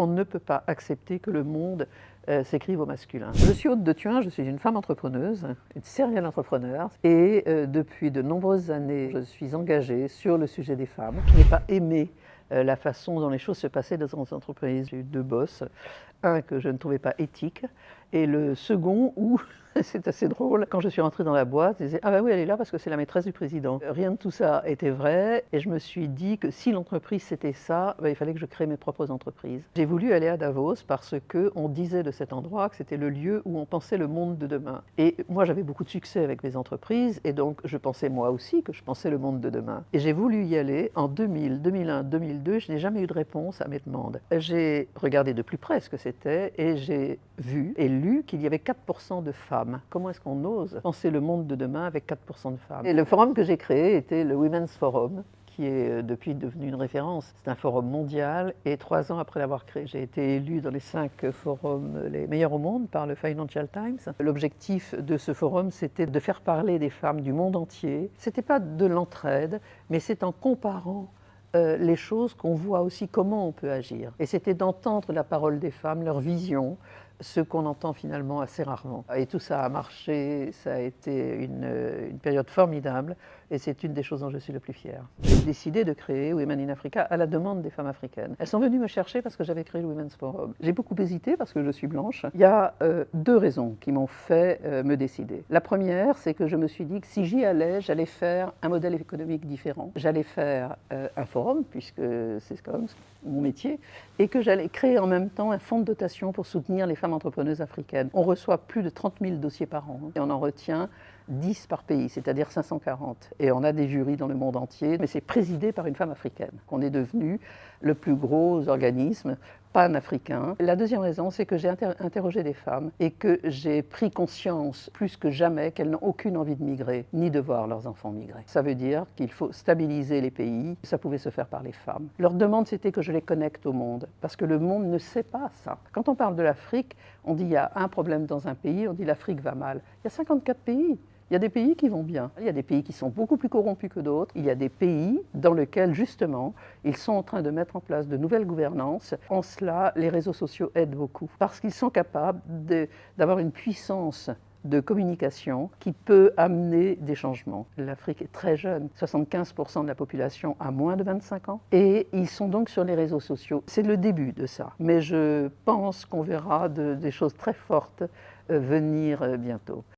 on ne peut pas accepter que le monde s'écrive au masculin. Je suis Aude de Thuin, je suis une femme entrepreneuse, une serial entrepreneur, et depuis de nombreuses années, je suis engagée sur le sujet des femmes. Je n'ai pas aimé la façon dont les choses se passaient dans les entreprises. J'ai eu deux boss, un que je ne trouvais pas éthique, et le second où, c'est assez drôle, quand je suis rentrée dans la boîte, ils disaient « Ah ben oui, elle est là parce que c'est la maîtresse du président ». Rien de tout ça était vrai, et je me suis dit que si l'entreprise c'était ça, ben, il fallait que je crée mes propres entreprises. J'ai voulu aller à Davos parce qu'on disait de cet endroit que c'était le lieu où on pensait le monde de demain. Et moi j'avais beaucoup de succès avec mes entreprises, et donc je pensais moi aussi que je pensais le monde de demain. Et j'ai voulu y aller en 2000, 2001, 2002, je n'ai jamais eu de réponse à mes demandes. J'ai regardé de plus près ce que c'était, et j'ai vu et lu qu'il y avait 4% de femmes. Comment est-ce qu'on ose penser le monde de demain avec 4% de femmes? Et le forum que j'ai créé était le Women's Forum, qui est depuis devenu une référence. C'est un forum mondial, et 3 ans après l'avoir créé, j'ai été élue dans les 5 forums les meilleurs au monde par le Financial Times. L'objectif de ce forum, c'était de faire parler des femmes du monde entier. C'était pas de l'entraide, mais c'est en comparant les choses qu'on voit aussi comment on peut agir. Et c'était d'entendre la parole des femmes, leur vision, ce qu'on entend finalement assez rarement. Et tout ça a marché, ça a été une période formidable, et c'est une des choses dont je suis le plus fier. J'ai décidé de créer Women in Africa à la demande des femmes africaines. Elles sont venues me chercher parce que j'avais créé le Women's Forum. J'ai beaucoup hésité parce que je suis blanche. Il y a 2 raisons qui m'ont fait me décider. La première, c'est que je me suis dit que si j'y allais, j'allais faire un modèle économique différent. J'allais faire un forum, puisque c'est quand même mon métier, et que j'allais créer en même temps un fonds de dotation pour soutenir les femmes entrepreneuses africaines. On reçoit plus de 30 000 dossiers par an, et on en retient 10 par pays, c'est-à-dire 540. Et on a des jurys dans le monde entier, mais c'est présidé par une femme africaine. On est devenu le plus gros organisme pan-africain. La deuxième raison, c'est que j'ai interrogé des femmes et que j'ai pris conscience plus que jamais qu'elles n'ont aucune envie de migrer, ni de voir leurs enfants migrer. Ça veut dire qu'il faut stabiliser les pays. Ça pouvait se faire par les femmes. Leur demande, c'était que je les connecte au monde, parce que le monde ne sait pas ça. Quand on parle de l'Afrique, on dit il y a un problème dans un pays, on dit l'Afrique va mal. Il y a 54 pays. Il y a des pays qui vont bien, il y a des pays qui sont beaucoup plus corrompus que d'autres, il y a des pays dans lesquels justement ils sont en train de mettre en place de nouvelles gouvernances. En cela, les réseaux sociaux aident beaucoup parce qu'ils sont capables d'avoir une puissance de communication qui peut amener des changements. L'Afrique est très jeune, 75% de la population a moins de 25 ans, et ils sont donc sur les réseaux sociaux. C'est le début de ça, mais je pense qu'on verra des choses très fortes venir bientôt.